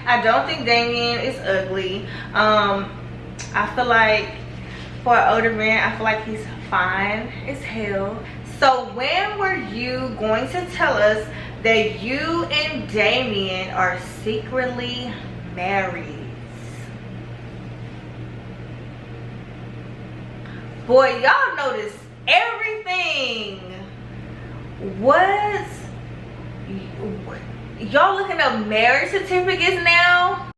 I don't think Damien is ugly. I feel like for an older man, I feel like he's fine as hell. So when were you going to tell us that you and Damien are secretly married? Boy, y'all notice everything. What? Y'all looking up marriage certificates now?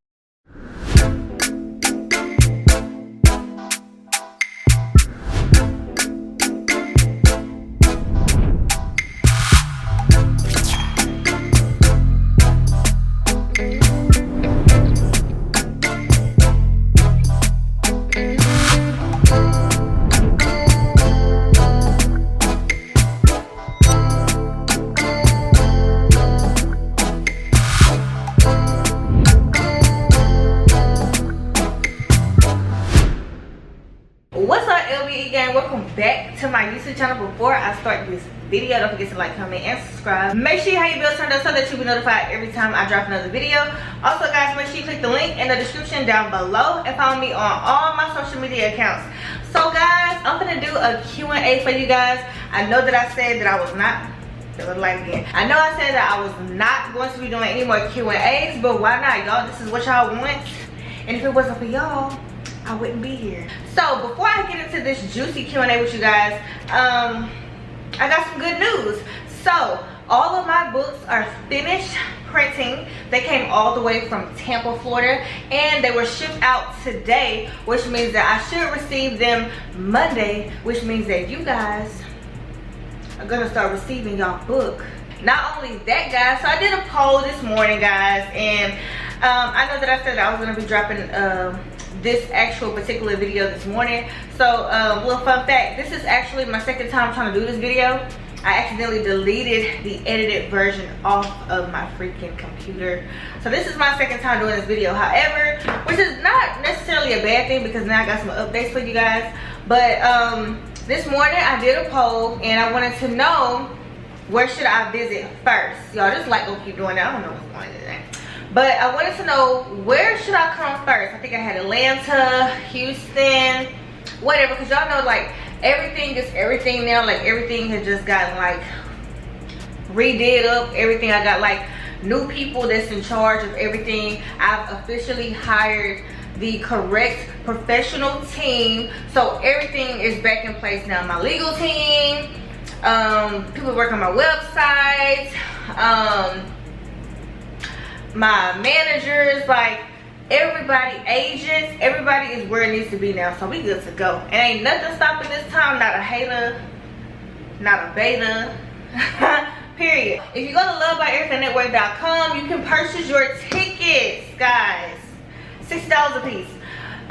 Back to my YouTube channel. Before I start this video, don't forget to like, comment, and subscribe. Make sure you have your bell turned up so that you'll be notified every time I drop another video. Also guys, make sure you click the link in the description down below and follow me on all my social media accounts. So guys, I'm gonna do a Q&A for you guys. I know that I said that I was not I know I said that I was not going to be doing any more Q&As, but why not, y'all? This is what y'all want, and if it wasn't for y'all, I wouldn't be here. So before I get into this juicy Q&A with you guys, I got some good news. So all of my books are finished printing. They came all the way from Tampa, Florida, and they were shipped out today, which means that I should receive them Monday, which means that you guys are gonna start receiving y'all book. Not only that, guys, so I did a poll this morning, guys, and I know that I said I was gonna be dropping this actual particular video this morning. So little fun fact, this is actually my second time trying to do this video. I accidentally deleted the edited version off of my freaking computer, so this is my second time doing this video. However, which is not necessarily a bad thing because now I got some updates for you guys. But this morning I did a poll and I wanted to know, where should I visit first? Y'all, just like gonna keep doing that. I don't know what's going on today. But I wanted to know, where should I come first? I think I had Atlanta, Houston, whatever, because y'all know like everything is everything now. Like everything has just gotten like redid up. Everything, I got like new people that's in charge of everything. I've officially hired the correct professional team, so everything is back in place now. My legal team, people work on my website, my managers, like everybody, agents, everybody is where it needs to be now. So we good to go. And ain't nothing stopping this time. Not a hater, not a beta. Period. If you go to LuvdNetwork.com, you can purchase your tickets, guys. $60 a piece.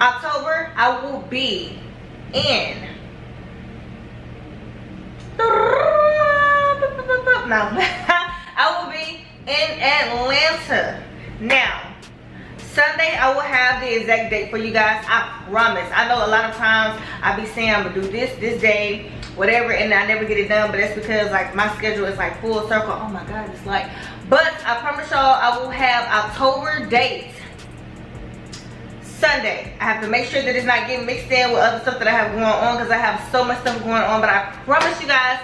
October, I will be in I will be in Atlanta. Now, Sunday I will have the exact date for you guys. I promise. I know a lot of times I be saying I'm gonna do this day, whatever, and I never get it done, but that's because like my schedule is like full circle. Oh my god, it's like, but I promise y'all I will have October date Sunday. I have to make sure that it's not getting mixed in with other stuff that I have going on, because I have so much stuff going on. But I promise you guys,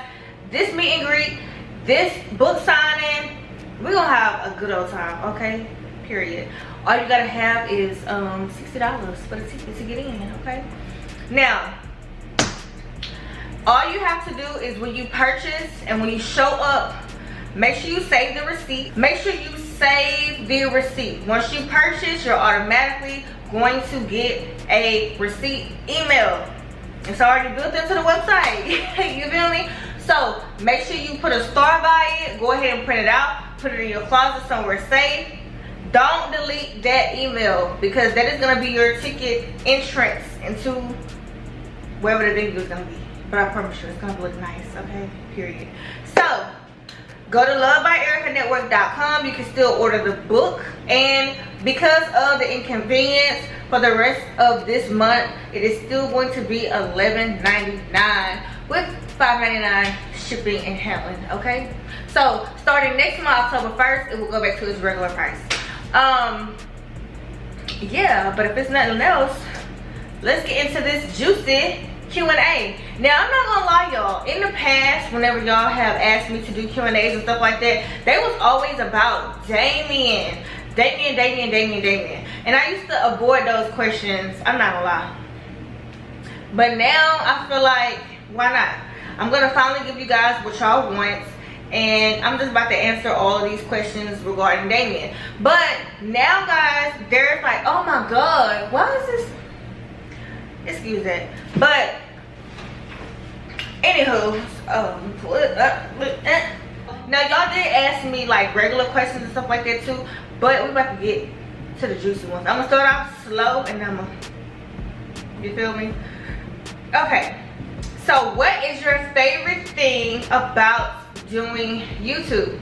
this meet and greet, this book signing, we're gonna have a good old time, okay? Period. All you gotta have is $60 for the ticket to get in, okay? Now, all you have to do is when you purchase and when you show up, make sure you save the receipt. Make sure you save the receipt. Once you purchase, you're automatically going to get a receipt email. It's already built into the website. You feel me? So make sure you put a star by it. Go ahead and print it out. Put it in your closet somewhere safe. Don't delete that email, because that is going to be your ticket entrance into wherever the video is going to be. But I promise you, it's going to look nice, okay? Period. So go to LuvdNetwork.com. You can still order the book, and because of the inconvenience for the rest of this month, it is still going to be $11.99 with $5.99 shipping and handling, okay? So starting next month, October 1st, it will go back to its regular price. yeah, but if it's nothing else, let's get into this juicy Q&A. Now, I'm not gonna lie, y'all. In the past, whenever y'all have asked me to do Q&As and stuff like that, they was always about Damien. And I used to avoid those questions. I'm not gonna lie. But now, I feel like, why not? I'm gonna finally give you guys what y'all want. And I'm just about to answer all of these questions regarding Damien. But now, guys, there's like, oh my God, why is this? Excuse that. But anywho, now y'all did ask me like regular questions and stuff like that too, but we're about to get to the juicy ones. I'm gonna start off slow and I'm gonna, you feel me? Okay, so what is your favorite thing about doing YouTube?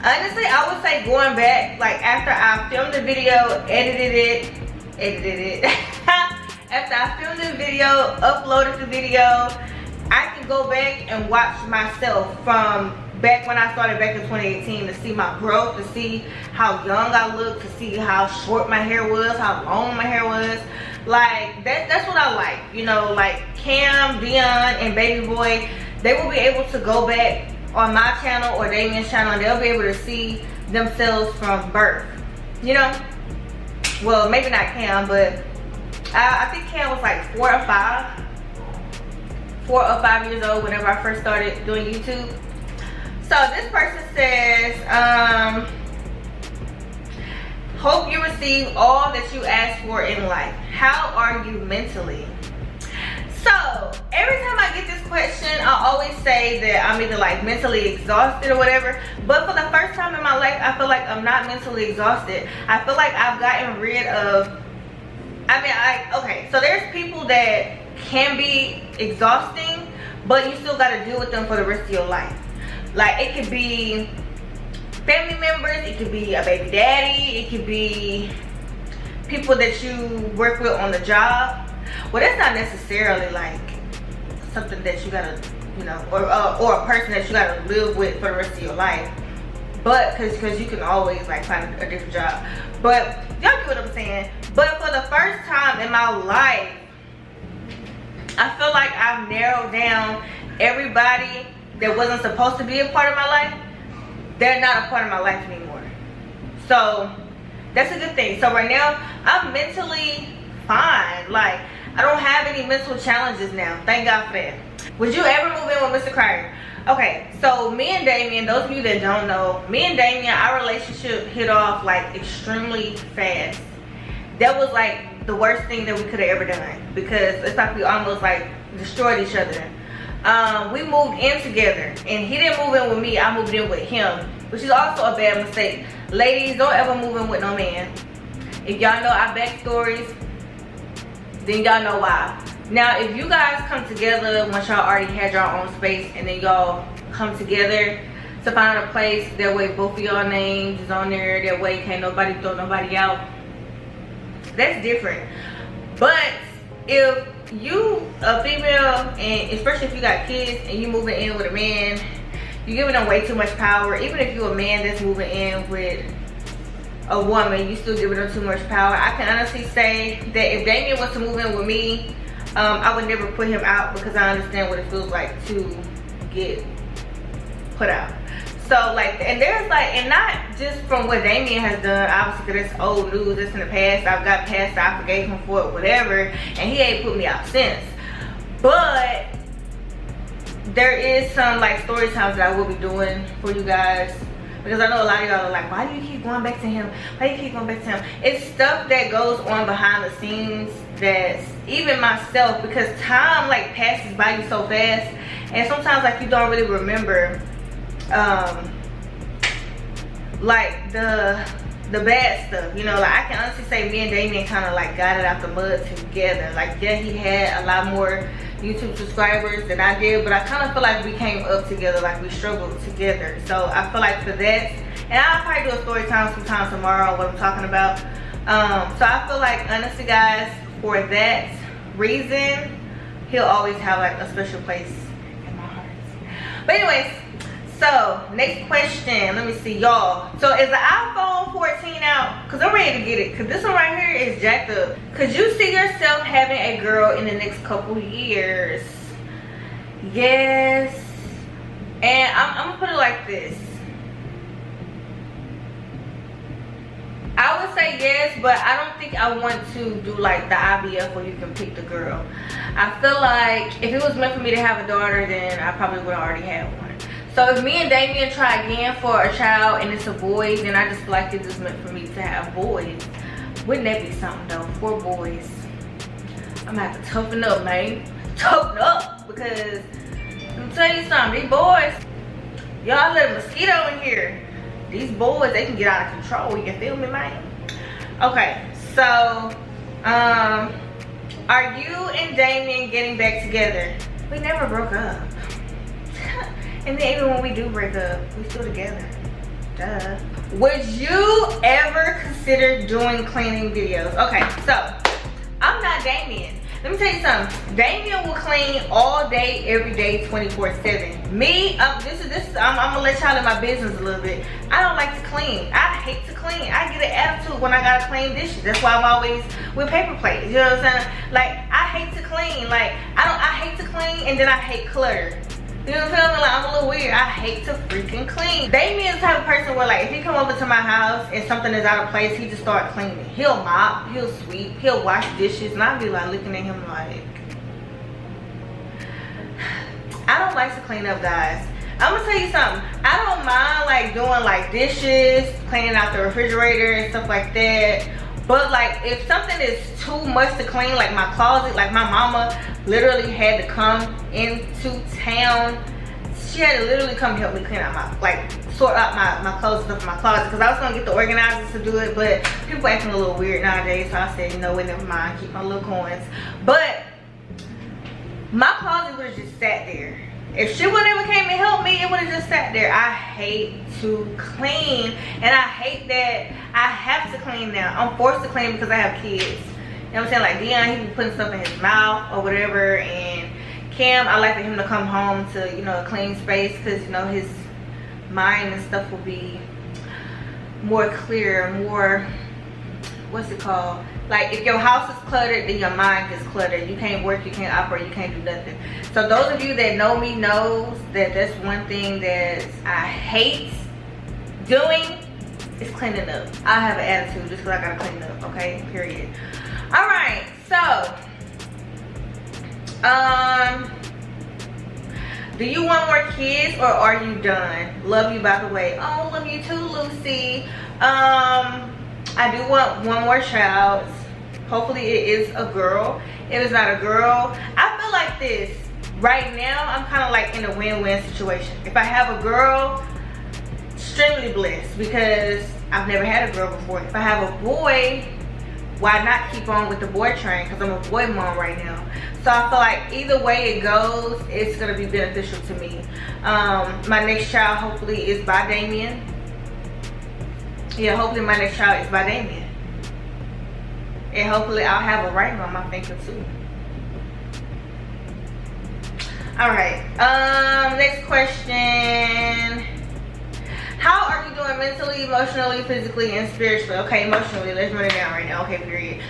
Honestly, I would say going back, like after I filmed the video, edited it. After I filmed the video, uploaded the video, I can go back and watch myself from back when I started back in 2018 to see my growth, to see how young I look, to see how short my hair was, how long my hair was. Like that's what I like, you know, like Cam, Dion, and Baby Boy, they will be able to go back on my channel or Damien's channel and they'll be able to see themselves from birth, you know. Well, maybe not Cam, but I think Cam was like 4 or 5 years old whenever I first started doing YouTube. So this person says, hope you receive all that you asked for in life. How are you mentally? So every time I get this question, I always say that I'm either like mentally exhausted or whatever. But for the first time in my life, I feel like I'm not mentally exhausted. I feel like I've gotten rid of, okay, so there's people that can be exhausting, but you still got to deal with them for the rest of your life. Like it could be family members, it could be a baby daddy, it could be people that you work with on the job. Well, that's not necessarily like something that you gotta, you know, or a person that you gotta live with for the rest of your life. But because you can always like find a different job. But y'all get what I'm saying. But for the first time in my life, I feel like I've narrowed down everybody that wasn't supposed to be a part of my life. They're not a part of my life anymore. So that's a good thing. So right now, I'm mentally fine. Like, I don't have any mental challenges now. Thank God for that. Would you ever move in with Mr. Cryer? Okay, so me and Damien, those of you that don't know, me and Damien, our relationship hit off like extremely fast. That was like the worst thing that we could have ever done, because it's like we almost like destroyed each other. We moved in together, and he didn't move in with me, I moved in with him, which is also a bad mistake. Ladies, don't ever move in with no man. If y'all know our backstories, then y'all know why. Now, if you guys come together once y'all already had your own space, and then y'all come together to find a place, that way both of y'all names is on there, that way can't nobody throw nobody out, that's different. But if you a female, and especially if you got kids and you moving in with a man, you're giving them way too much power. Even if you're a man that's moving in with a woman, you still giving them too much power. I can honestly say that if Damien was to move in with me, I would never put him out, because I understand what it feels like to get put out. So like, and there's like, and not just from what Damien has done, obviously, because it's old news, it's in the past, I've got past, I forgave him for it, whatever, and he ain't put me out since. But there is some like story times that I will be doing for you guys, because I know a lot of y'all are like, why do you keep going back to him? Why do you keep going back to him? It's stuff that goes on behind the scenes that's even myself, because time like passes by you so fast, and sometimes like you don't really remember like the bad stuff, you know. Like I can honestly say me and Damien kind of like got it out the mud together. Like, yeah, he had a lot more YouTube subscribers than I did, but I kind of feel like we came up together, like we struggled together. So I feel like for that, and I'll probably do a story time sometime tomorrow on what I'm talking about. So I feel like honestly, guys, for that reason, he'll always have like a special place in my heart. But anyways, so next question, let me see, y'all. So is the iPhone 14 out? Because I'm ready to get it. Because this one right here is jacked up. Could you see yourself having a girl in the next couple years? Yes. And I'm going to put it like this. I would say yes, but I don't think I want to do like the IVF where you can pick the girl. I feel like if it was meant for me to have a daughter, then I probably would have already had one. So if me and Damien try again for a child and it's a boy, then I just feel like it's just meant for me to have boys. Wouldn't that be something though? 4 boys. I'm gonna have to toughen up, man. Toughen up, because let me tell you something, these boys, y'all let a mosquito in here. These boys, they can get out of control. You feel me, man? Okay, so are you and Damien getting back together? We never broke up. And then even when we do break up, we still together. Duh. Would you ever consider doing cleaning videos? Okay, so I'm not Damien. Let me tell you something. Damien will clean all day, every day, 24/7. Me, I'm gonna let y'all in my business a little bit. I don't like to clean. I hate to clean. I get an attitude when I gotta clean dishes. That's why I'm always with paper plates. You know what I'm saying? Like, I hate to clean. Like, I hate to clean, and then I hate clutter. You know what I'm saying? Like, I'm a little weird. I hate to freaking clean. Damien's the type of person where, like, if he come over to my house and something is out of place, he just start cleaning. He'll mop, he'll sweep, he'll wash dishes, and I'll be like looking at him like, I don't like to clean up, guys. I'm gonna tell you something. I don't mind like doing like dishes, cleaning out the refrigerator and stuff like that. But like if something is too much to clean, like my closet, like my mama literally had to come into town. She had to literally come help me clean out my, like sort out my clothes stuff in my closet, because I was gonna get the organizers to do it, but people acting a little weird nowadays, so I said, you know what, never mind, keep my little coins. But my closet would have just sat there. If she would ever came and helped me, it would have just sat there. I hate to clean, and I hate that I have to clean now. I'm forced to clean because I have kids. You know what I'm saying? Like Dion, he be putting stuff in his mouth or whatever, and Cam, I like for him to come home to, you know, a clean space, because, you know, his mind and stuff will be more clear, more, what's it called? Like, if your house is cluttered, then your mind is cluttered. You can't work, you can't operate, you can't do nothing. So those of you that know me knows that that's one thing that I hate doing is cleaning up. I have an attitude just because I gotta clean up, okay? Period. All right, so, do you want more kids or are you done? Love you, by the way. Oh, love you too, Lucy. I do want one more child. Hopefully it is a girl. If it's not a girl, I feel like this. Right now, I'm kind of like in a win-win situation. If I have a girl, extremely blessed, because I've never had a girl before. If I have a boy, why not keep on with the boy train? Because I'm a boy mom right now. So I feel like either way it goes, it's going to be beneficial to me. My next child hopefully is by Damien. Yeah, hopefully my next child is by Damien. And hopefully I'll have a ring on my finger too. Alright, next question. How are you doing mentally, emotionally, physically, and spiritually? Okay, emotionally, let's run it down right now. Okay, period.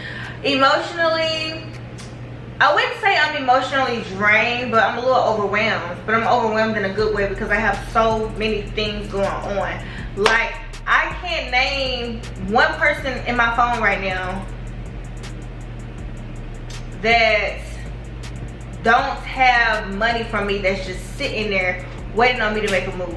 Emotionally, I wouldn't say I'm emotionally drained, but I'm a little overwhelmed. But I'm overwhelmed in a good way because I have so many things going on. Like, I can't name one person in my phone right now that don't have money from me, that's just sitting there waiting on me to make a move.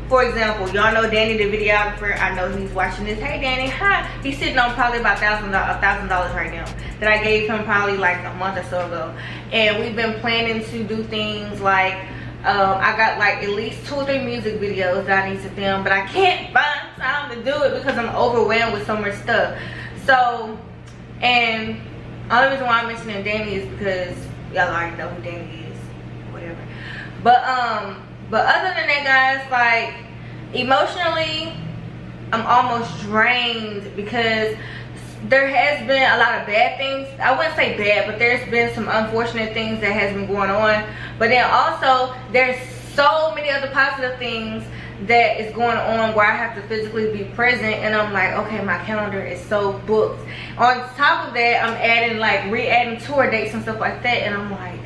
For example, y'all know Danny the videographer. I know he's watching this. Hey Danny, hi. He's sitting on probably about $1,000 right now that I gave him probably like a month or so ago. And we've been planning to do things like, I got like at least 2 or 3 music videos that I need to film, but I can't find time to do it because I'm overwhelmed with so much stuff. So, and the only reason why I'm mentioning Danny is because y'all already know who Danny is, whatever. But other than that, guys, like emotionally, I'm almost drained because there has been a lot of bad things. I wouldn't say bad, but there's been some unfortunate things that has been going on. But then also, there's so many other positive things that is going on where I have to physically be present, and I'm like, okay, my calendar is so booked. On top of that, I'm adding like re-adding tour dates and stuff like that, and I'm like,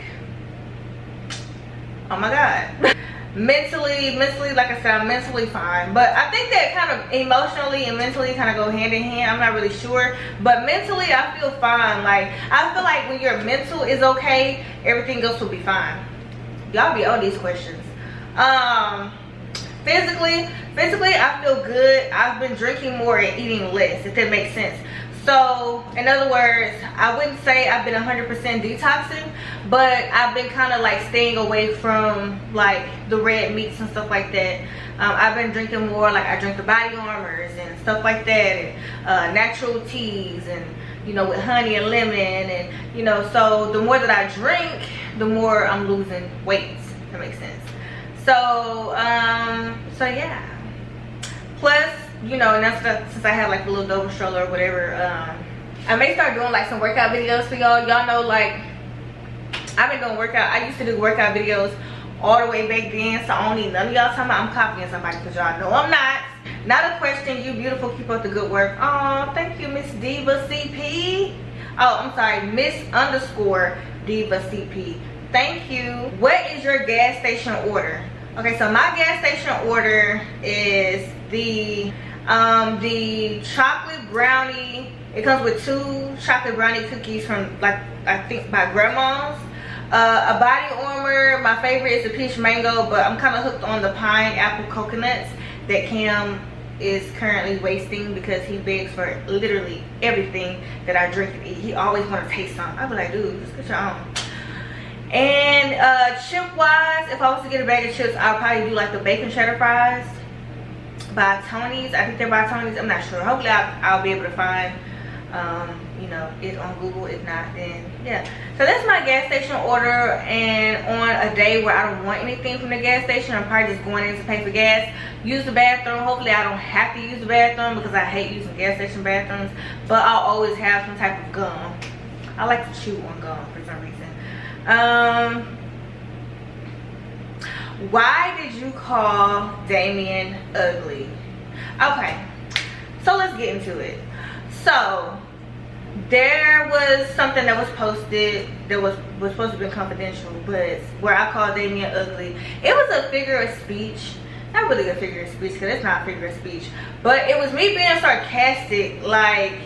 oh my god. mentally, like I said, I'm mentally fine, but I think that kind of emotionally and mentally kind of go hand in hand. I'm not really sure, but mentally I feel fine. Like, I feel like when your mental is okay, everything else will be fine. Y'all be on these questions. Physically I feel good. I've been drinking more and eating less, if that makes sense. So in other words, I wouldn't say I've been 100% detoxing, but I've been kind of like staying away from like the red meats and stuff like that. I've been drinking more, like I drink the body armors and stuff like that, and natural teas, and you know, with honey and lemon, and you know, so the more that I drink, the more I'm losing weight, if that makes sense. So so yeah, plus, you know, and that's since I have like a little double stroller or whatever, I may start doing like some workout videos for y'all. Y'all know, like, I've been doing workout. I used to do workout videos all the way back then, so I don't need none of y'all talking about I'm copying somebody, because y'all know I'm not. Not a question. You beautiful, keep up the good work. Oh, thank you, Miss Diva CP. Oh, I'm sorry, Miss_Diva CP. Thank you. What is your gas station order? Okay, so my gas station order is the chocolate brownie. It comes with 2 chocolate brownie cookies from, like, I think by Grandma's. A body armor. My favorite is the peach mango, but I'm kind of hooked on the pineapple coconuts that Cam is currently wasting because he begs for literally everything that I drink and eat. He always want to taste something. I be like, dude, just get your own. And chip wise, if I was to get a bag of chips, I'll probably do like the bacon cheddar fries by Tony's. I think they're by Tony's. I'm not sure. Hopefully I'll be able to find you know, it on Google. If not, then yeah. So that's my gas station order. And on a day where I don't want anything from the gas station, I'm probably just going in to pay for gas, use the bathroom. Hopefully I don't have to use the bathroom, because I hate using gas station bathrooms, but I'll always have some type of gum. I like to chew on gum for some reason. Why did you call Damien ugly? Okay, so let's get into it. So there was something that was posted that was supposed to be confidential, but where I called Damien ugly. It was a figure of speech. Not really a figure of speech, because it's not a figure of speech, but it was me being sarcastic, like,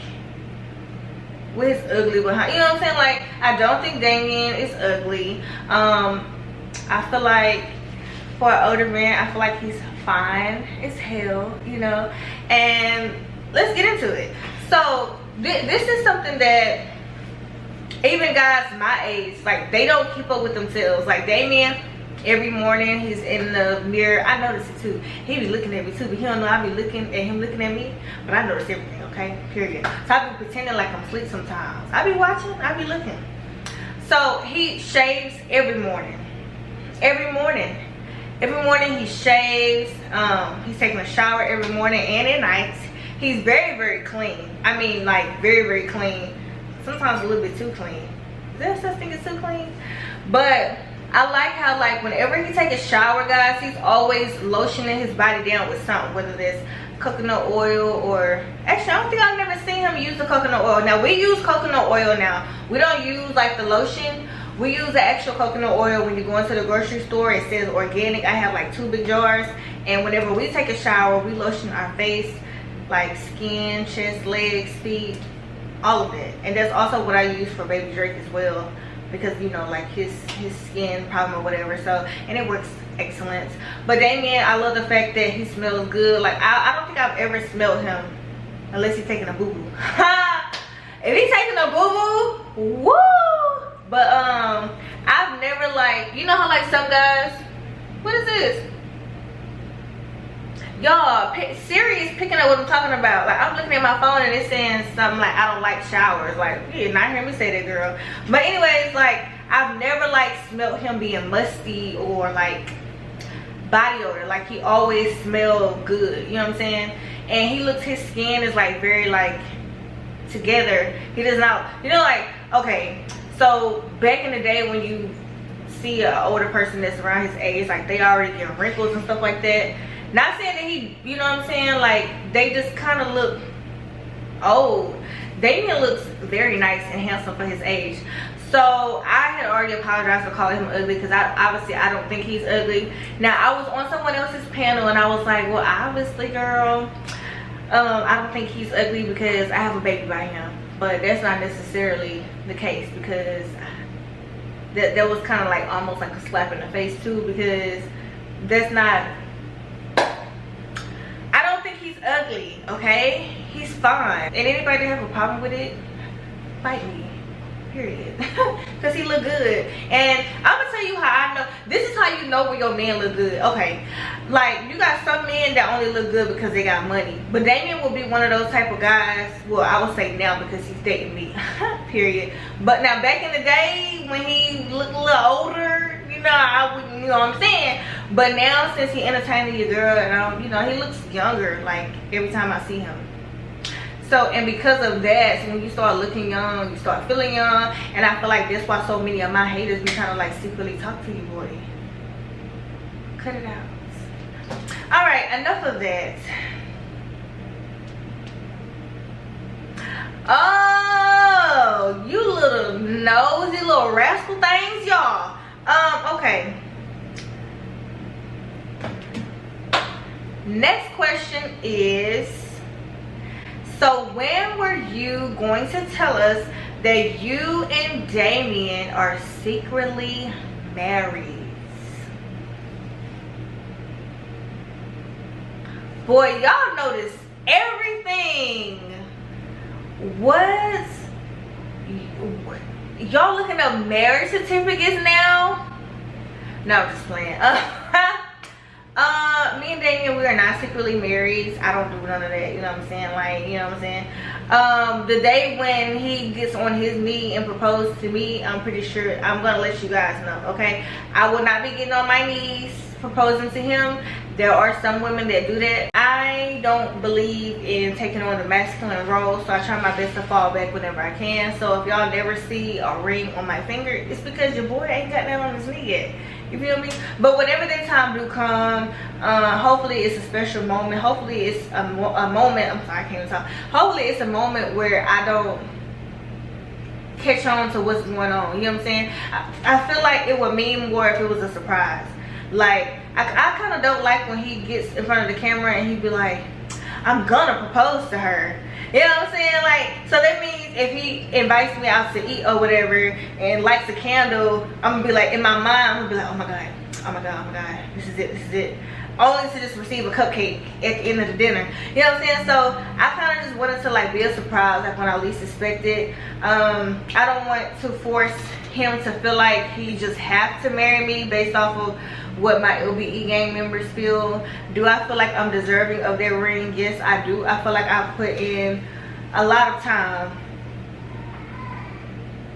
with his ugly behind, you know what I'm saying? Like, I don't think Damien is ugly. I feel like for an older man, I feel like he's fine as hell, you know. And let's get into it. So this is something that even guys my age, like, they don't keep up with themselves. Like Damien, every morning he's in the mirror. I notice it too. He be looking at me too, but he don't know I be looking at him looking at me. But I notice everything, okay? Period. So I be pretending like I'm asleep sometimes. I be watching, I be looking. So he shaves every morning. Every morning. Every morning he shaves. He's taking a shower every morning and at night. He's very, very clean. I mean, like, very, very clean. Sometimes a little bit too clean. Is there such thing as too clean? But I like how, like, whenever he takes a shower, guys, he's always lotioning his body down with something, whether there's coconut oil or, actually, I don't think I've never seen him use the coconut oil. Now, we use coconut oil now. We don't use, like, the lotion. We use the actual coconut oil when you go into the grocery store. It says organic. I have, like, 2 big jars. And whenever we take a shower, we lotion our face, like skin, chest, legs, feet, all of it. And that's also what I use for baby Drake as well, because, you know, like his skin problem or whatever. So, and it works excellent. But Damien, I love the fact that he smells good. Like, I don't think I've ever smelled him unless he's taking a boo-boo. If he's taking a boo-boo, woo! But I've never, like, you know how, like, some guys, what is this? Y'all, Siri is picking up what I'm talking about. Like, I'm looking at my phone and it's saying something like, I don't like showers. Like, you did not hear me say that, girl. But anyways, like, I've never, like, smelled him being musty or, like, body odor. Like, he always smelled good, you know what I'm saying? And he looks, his skin is, like, very, like, together. He does not, you know, like, okay, so back in the day when you see an older person that's around his age, like, they already get wrinkles and stuff like that. Not saying that he, you know what I'm saying, like they just kind of look old. Damion looks very nice and handsome for his age. So I had already apologized for calling him ugly, because obviously I don't think he's ugly. Now I was on someone else's panel and I was like, well, obviously, girl, I don't think he's ugly because I have a baby by him. But that's not necessarily the case, because that was kind of like almost like a slap in the face too, because that's not, I don't think he's ugly, okay? He's fine. And anybody that have a problem with it, fight me, period. Because he look good. And I'm gonna tell you how I know, this is how you know when your man look good. Okay, like you got some men that only look good because they got money, but Damien will be one of those type of guys. Well, I would say now because he's dating me, period. But now back in the day when he looked a little older, you know, I wouldn't, you know what I'm saying. But now since he entertaining your girl, and you know, he looks younger like every time I see him. So, and because of that, so when you start looking young, you start feeling young. And I feel like that's why so many of my haters be trying to like secretly talk to you, boy. Cut it out. All right, enough of that. Oh, you little nosy little rascal things, y'all. Okay. Next question is, so when were you going to tell us that you and Damien are secretly married? Boy, y'all notice everything. What? Y'all looking up marriage certificates now? No, I'm just playing. Me and Damien, we are not secretly married. I don't do none of that, you know what I'm saying? Like, you know what I'm saying? The day when he gets on his knee and proposes to me, I'm pretty sure I'm gonna let you guys know, okay? I will not be getting on my knees proposing to him. There are some women that do that. I don't believe in taking on the masculine role, so I try my best to fall back whenever I can. So if y'all never see a ring on my finger, it's because your boy ain't got that on his knee yet. You feel me? But whenever that time do come, hopefully it's a special moment. Hopefully it's a moment. I'm sorry, I can't even talk. Hopefully it's a moment where I don't catch on to what's going on. You know what I'm saying? I feel like it would mean more if it was a surprise. Like, I kind of don't like when he gets in front of the camera and he be like, I'm gonna propose to her. You know what I'm saying? Like, so that means if he invites me out to eat or whatever and lights a candle, I'm gonna be like, in my mind, I'm gonna be like, oh my God, oh my God, oh my God, this is it, this is it. Only to just receive a cupcake at the end of the dinner. You know what I'm saying? So I kind of just wanted to like be a surprise, like when I least expect it. I don't want to force him to feel like he just have to marry me based off of what my LBE gang members feel. Do I feel like I'm deserving of their ring? Yes, I do. I feel like I put in a lot of time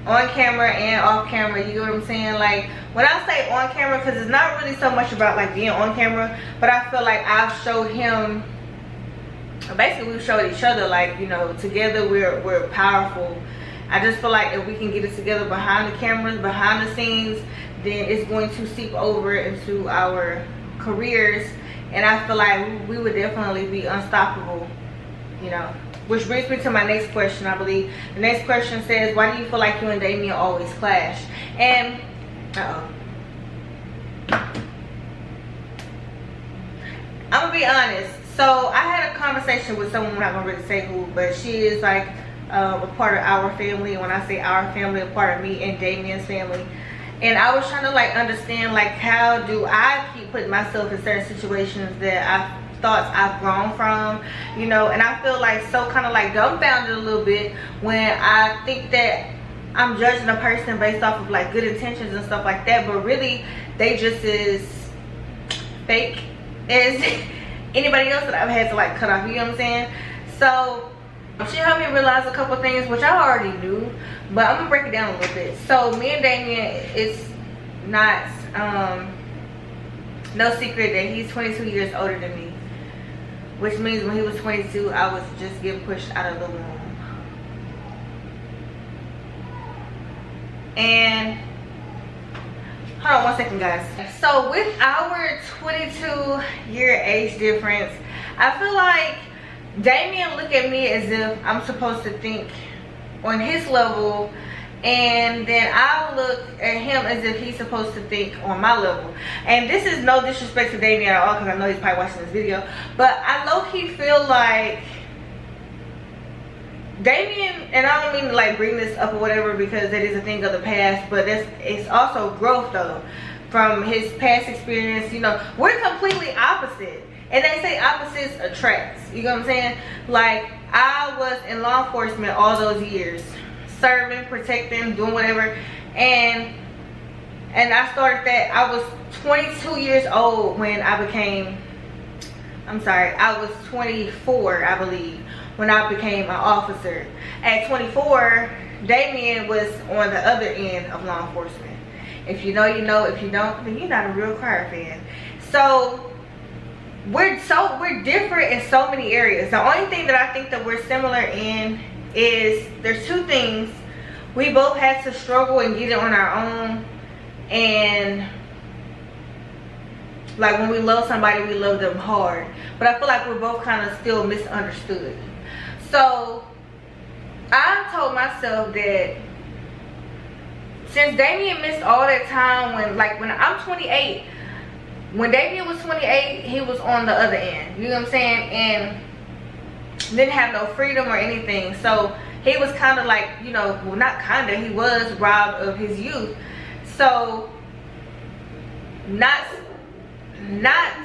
on camera and off camera. You know what I'm saying? Like, when I say on camera, because it's not really so much about like being on camera, but I feel like I've showed him, basically we've showed each other, like, you know, together we're powerful. I just feel like if we can get it together behind the cameras, behind the scenes, then it's going to seep over into our careers, and I feel like we would definitely be unstoppable, you know. Which brings me to my next question, I believe. The next question says, why do you feel like you and Damien always clash? And, I'm gonna be honest. So I had a conversation with someone, I'm not gonna really say who, but she is like a part of our family. And when I say our family, a part of me and Damien's family. And I was trying to like understand, like, how do I keep putting myself in certain situations that I thought I've grown from, you know. And I feel like so kind of like dumbfounded a little bit when I think that I'm judging a person based off of like good intentions and stuff like that, but really they just as fake as anybody else that I've had to like cut off, you know what I'm saying? So she helped me realize a couple things which I already knew, but I'm gonna break it down a little bit. So me and Damien, it's not no secret that he's 22 years older than me, which means when he was 22 I was just getting pushed out of the womb. And hold on 1 second, guys. So with our 22-year age difference, I feel like Damien look at me as if I'm supposed to think on his level, and then I'll look at him as if he's supposed to think on my level. And this is no disrespect to Damien at all, because I know he's probably watching this video, but I low-key feel like Damien, and I don't mean to like bring this up or whatever because that is a thing of the past, but it's also growth though from his past experience. You know, we're completely opposite, and they say opposites attracts. You know what I'm saying? Like, I was in law enforcement all those years, serving, protecting, doing whatever, and I started that. I was 22 years old when I became, I was 24, I believe, when I became an officer. At 24, Damien was on the other end of law enforcement. If you know, you know. If you don't, then you're not a real Cryer fan. So we're different in so many areas. The only thing that I think that we're similar in is there's two things. We both had to struggle and get it on our own, and like when we love somebody, we love them hard. But I feel like we're both kind of still misunderstood. So I told myself that since Damien missed all that time, when I'm 28, when Damien was 28, he was on the other end. You know what I'm saying? And didn't have no freedom or anything. So he was kind of like, you know, well, not kind of, he was robbed of his youth. So not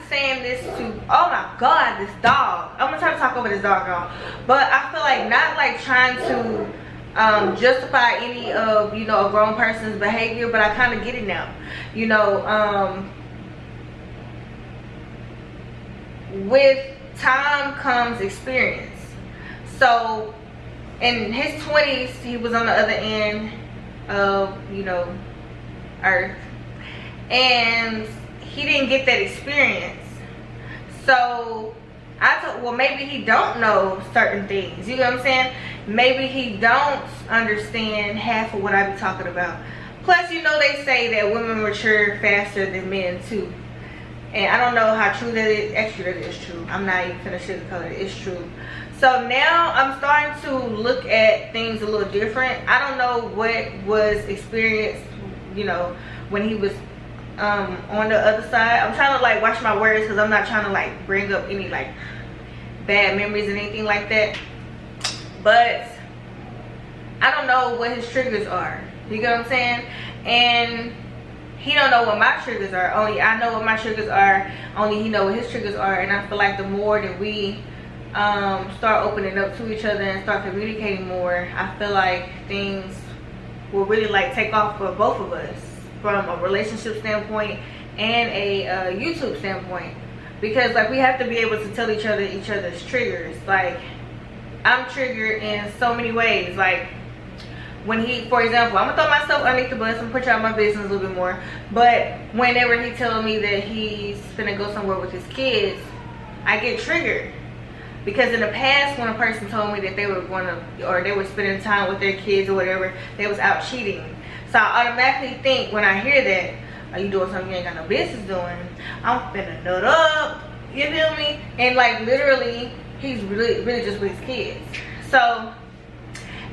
saying this to, oh my god, this dog, I'm gonna try to talk over this dog, y'all, but I feel like not like trying to justify any of, you know, a grown person's behavior, but I kind of get it now. You know, with time comes experience. So in his 20s, he was on the other end of, you know, earth, and he didn't get that experience. So I thought, well, maybe he don't know certain things. You know what I'm saying? Maybe he don't understand half of what I be talking about. Plus, you know, they say that women mature faster than men too. And I don't know how true that is. Actually, that is true. I'm not even finna sugarcoat it. It's true. So now I'm starting to look at things a little different. I don't know what was experienced, you know, when he was on the other side. I'm trying to like watch my words because I'm not trying to like bring up any like bad memories and anything like that. But I don't know what his triggers are. You get what I'm saying? And he don't know what my triggers are. Only I know what my triggers are. Only he know what his triggers are. And I feel like the more that we start opening up to each other and start communicating more, I feel like things will really like take off for both of us, from a relationship standpoint and a YouTube standpoint. Because like we have to be able to tell each other's triggers. Like, I'm triggered in so many ways. Like when he, for example, I'm gonna throw myself underneath the bus and put y'all my business a little bit more, but whenever he telling me that he's finna go somewhere with his kids, I get triggered. Because in the past, when a person told me that they were going to, or they were spending time with their kids or whatever, they was out cheating. So I automatically think when I hear that, are you doing something you ain't got no business doing? I'm finna nut up. You feel me? And like literally, he's really just with his kids. So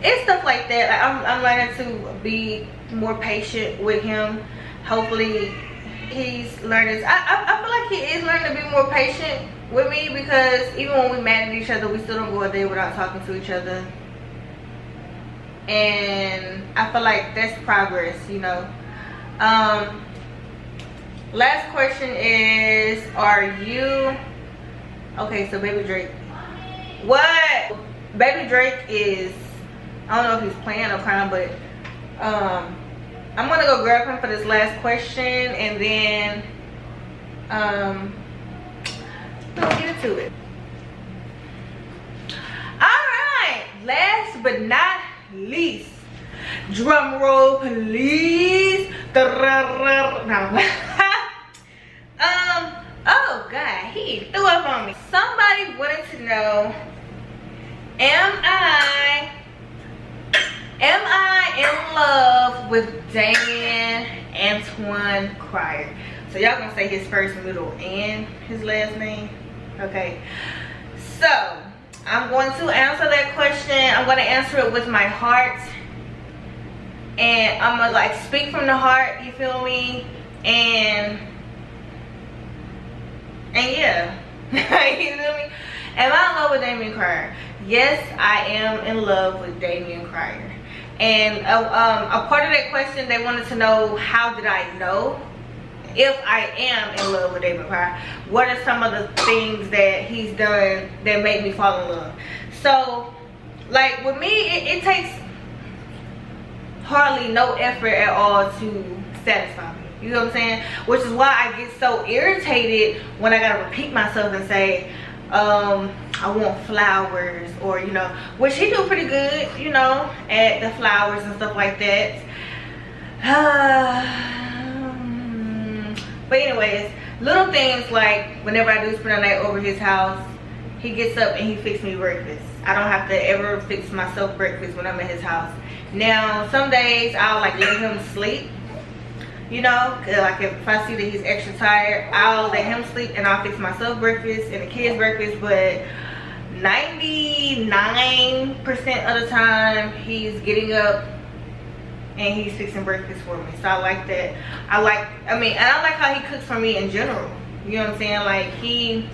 it's stuff like that. Like, I'm learning to be more patient with him. Hopefully, he's learning. I feel like he is learning to be more patient with me, because even when we mad at each other, we still don't go a day without talking to each other. And I feel like that's progress, you know. Last question is, are you okay? So Baby Drake, what Baby Drake is, I don't know if he's playing or crying, but I'm gonna go grab him for this last question, and then we'll get into it. All right, last but not least, drum roll please. No. Oh god, he threw up on me. Somebody wanted to know, am I in love with Damien Antoine Cryer. So y'all gonna say his first, middle, and his last name. Okay, so I'm going to answer that question. I'm going to answer it with my heart, and I'm gonna like speak from the heart, you feel me? And yeah. You feel me? Am I in love with Damien Cryer? Yes, I am in love with Damien Cryer. And a part of that question, they wanted to know, how did I know if I am in love with Damien Cryer? What are some of the things that he's done that make me fall in love? So, like with me, it takes hardly no effort at all to satisfy me. You know what I'm saying? Which is why I get so irritated when I gotta repeat myself and say, I want flowers, or you know, which he do pretty good, you know, at the flowers and stuff like that. But anyways, little things like whenever I do spend a night over his house, he gets up and he fixes me breakfast. I don't have to ever fix myself breakfast when I'm at his house. Now, some days I'll like let him sleep, you know, like if I see that he's extra tired, I'll let him sleep and I'll fix myself breakfast and the kids breakfast. But 99% of the time he's getting up and he's fixing breakfast for me. So I like that. I like how he cooks for me in general. You know what I'm saying? Like he's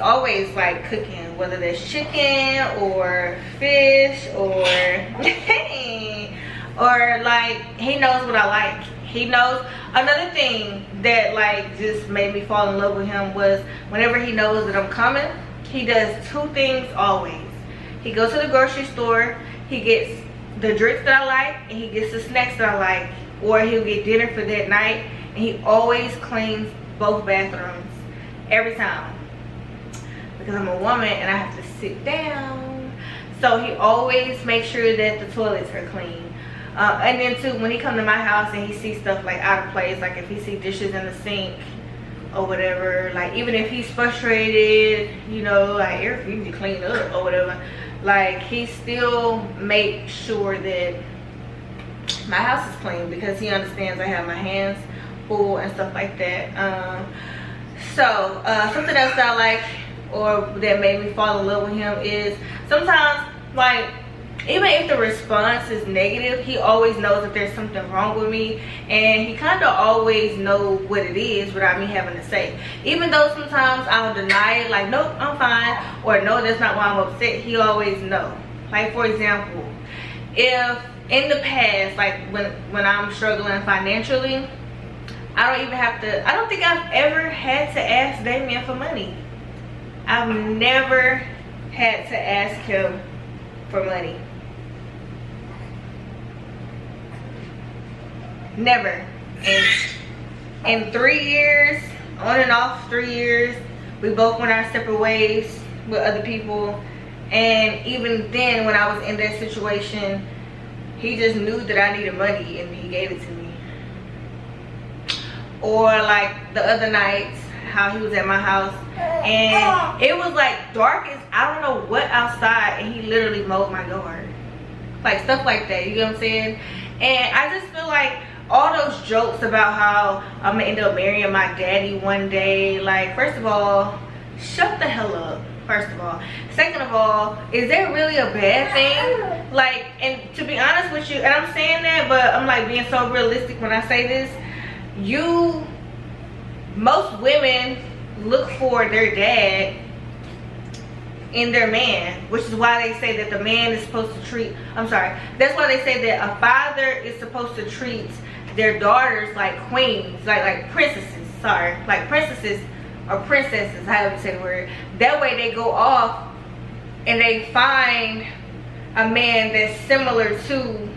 always like cooking, whether that's chicken or fish or or like he knows what I like. He knows. Another thing that like just made me fall in love with him was whenever he knows that I'm coming, he does two things always. He goes to the grocery store, he gets the drinks that I like, and he gets the snacks that I like, or he'll get dinner for that night, and he always cleans both bathrooms every time, because I'm a woman and I have to sit down. So he always makes sure that the toilets are clean. And then too, when he comes to my house and he sees stuff like out of place, like if he sees dishes in the sink or whatever, like even if he's frustrated, you know, like if you need to clean up or whatever, like he still makes sure that my house is clean, because he understands I have my hands full and stuff like that. Something else that I like, or that made me fall in love with him, is sometimes, like, even if the response is negative, he always knows that there's something wrong with me, and he kind of always knows what it is without me having to say. Even though sometimes I'll deny it, like, nope, I'm fine, or no, that's not why I'm upset, he always knows. Like, for example, if in the past, like when I'm struggling financially, I don't think I've ever had to ask Damien for money. I've never had to ask him for money. Never. In 3 years, on and off 3 years, we both went our separate ways with other people. And even then, when I was in that situation, he just knew that I needed money and he gave it to me. Or like the other nights, how he was at my house and it was like dark as I don't know what outside, and he literally mowed my yard. Like stuff like that, you know what I'm saying? And I just feel like all those jokes about how I'm gonna end up marrying my daddy one day, like, first of all, shut the hell up. First of all. Second of all, is that really a bad thing? Like, and to be honest with you, and I'm saying that, but I'm like being so realistic when I say this, most women look for their dad in their man, which is why they say that the man is supposed to treat, that's why they say that a father is supposed to treat their daughters like queens, like princesses, like princesses or princesses, however you say the word. That way they go off and they find a man that's similar to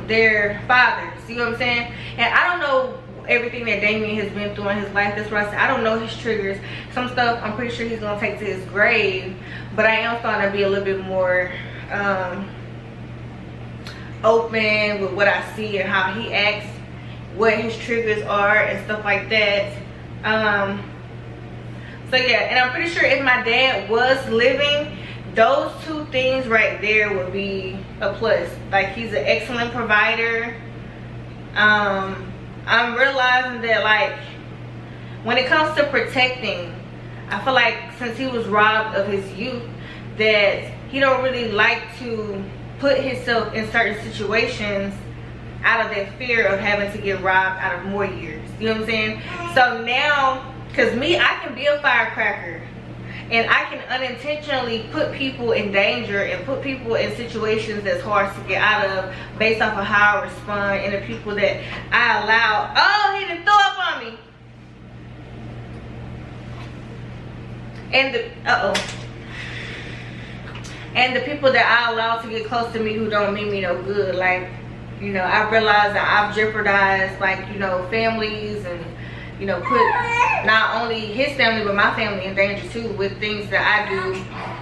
their fathers. You know what I'm saying? And I don't know everything that Damien has been through in his life. That's what I said. I don't know his triggers. Some stuff I'm pretty sure he's gonna take to his grave, but I am starting to be a little bit more open with what I see and how he acts, what his triggers are and stuff like that. So yeah, and I'm pretty sure if my dad was living, those two things right there would be a plus. Like, he's an excellent provider. I'm realizing that, like, when it comes to protecting, I feel like since he was robbed of his youth, that he don't really like to put himself in certain situations out of that fear of having to get robbed out of more years. You know what I'm saying? So now, because me, I can be a firecracker, and I can unintentionally put people in danger and put people in situations that's hard to get out of based off of how I respond and the people that I allow. Oh, he done threw up on me. And the people that I allow to get close to me who don't mean me no good. Like, you know, I realized that I've jeopardized, like, you know, families, and, you know, put not only his family but my family in danger too with things that I do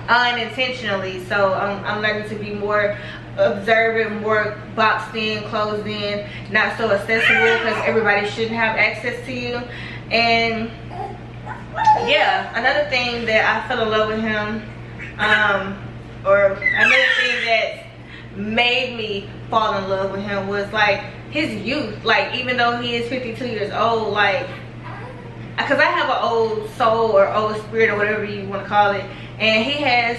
unintentionally. So I'm learning to be more observant, more boxed in, closed in, not so accessible, because everybody shouldn't have access to you. And yeah, another thing that I fell in love with him, or another thing that made me fall in love with him was, like, his youth. Like, even though he is 52 years old, like, because I have an old soul or old spirit or whatever you want to call it, and he has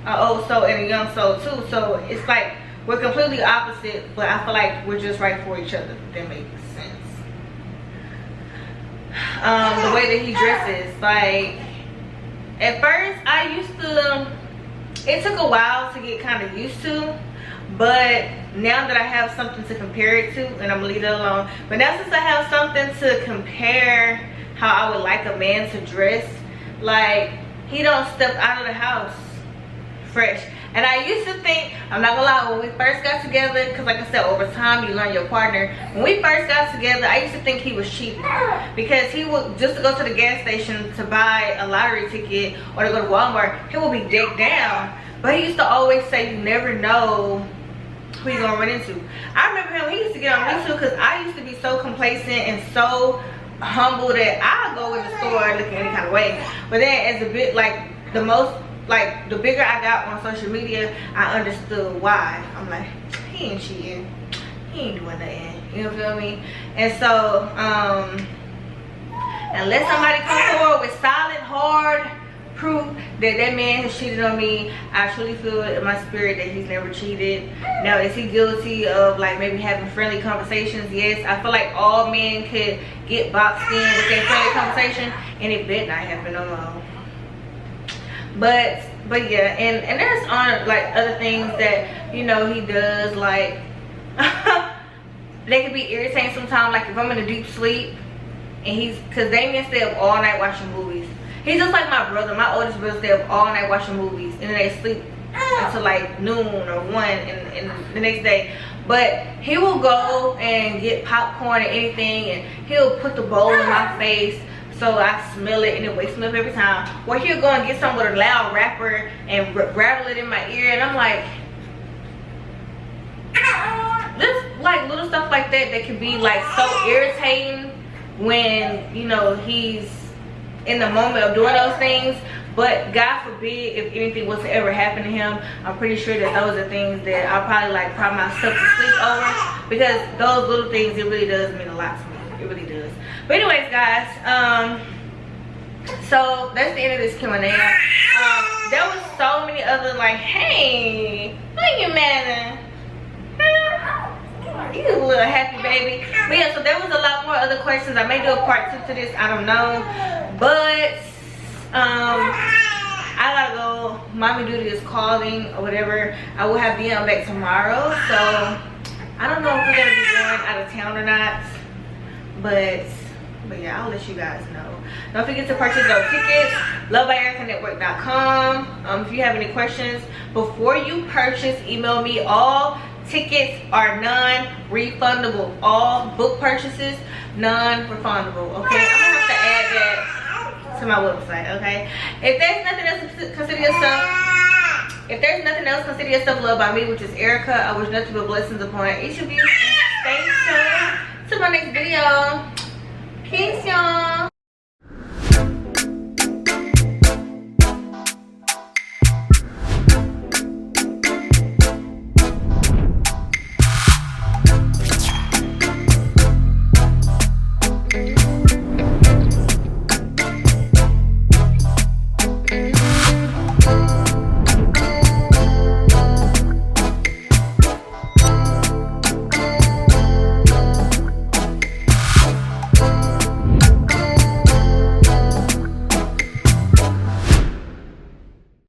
an old soul and a young soul too. So it's like we're completely opposite, but I feel like we're just right for each other. If that makes sense. The way that he dresses, like, at first I used to, it took a while to get kind of used to, but now that I have something to compare it to, and I'm gonna leave it alone, but now since I have something to compare how I would like a man to dress, like, he don't step out of the house fresh. And I used to think, I'm not gonna lie, when we first got together, because like I said, over time you learn your partner. When we first got together, I used to think he was cheating, because he would, just to go to the gas station to buy a lottery ticket or to go to Walmart, he would be decked down. But he used to always say, you never know who you're gonna run into. I remember him, he used to get on me too, because I used to be so complacent and so humble that I'll go in the store looking any kind of way. But then as a bit, like, the bigger I got on social media, I understood why. I'm like, he ain't cheating, he ain't doing nothing, you know, feel me? And so unless somebody comes forward with solid, hard proof that that man has cheated on me, I truly feel in my spirit that he's never cheated. Now, is he guilty of, like, maybe having friendly conversations? Yes. I feel like all men could get boxed in with their friendly conversation, and it better not happen no more. But yeah, and there's like other things that, you know, he does, like they can be irritating sometimes. Like, if I'm in a deep sleep and because Damien stay up all night watching movies. He's just like my brother. My oldest brother stay up all night watching movies, and then they sleep until like noon or 1 and the next day. But he will go and get popcorn or anything, and he'll put the bowl in my face so I smell it, and it wakes me up every time. Or he'll go and get some with a loud rapper and rattle it in my ear, and I'm like, just like little stuff like that that can be like so irritating when, you know, he's in the moment of doing those things. But God forbid if anything was to ever happen to him, I'm pretty sure that those are things that I'll probably like cry myself to sleep over, because those little things, it really does mean a lot to me. It really does. But anyways, guys, so that's the end of this Q&A. There was so many other, like, hey, what you mad at? You a little happy baby. But yeah, so there was a lot more other questions. I may do a part 2 to this, I don't know. But I gotta go. Mommy duty is calling or whatever. I will have Dion back tomorrow, so I don't know if we're gonna be going out of town or not. But yeah, I'll let you guys know. Don't forget to purchase those tickets. LoveByErikaNetwork.com. If you have any questions before you purchase, email me. All tickets are non-refundable. All book purchases non-refundable. Okay, I'm gonna have to add that to my website. Okay, if there's nothing else, consider yourself loved by me, which is Erica. I wish nothing but blessings upon each of you. Stay tuned to my next video. Peace, y'all.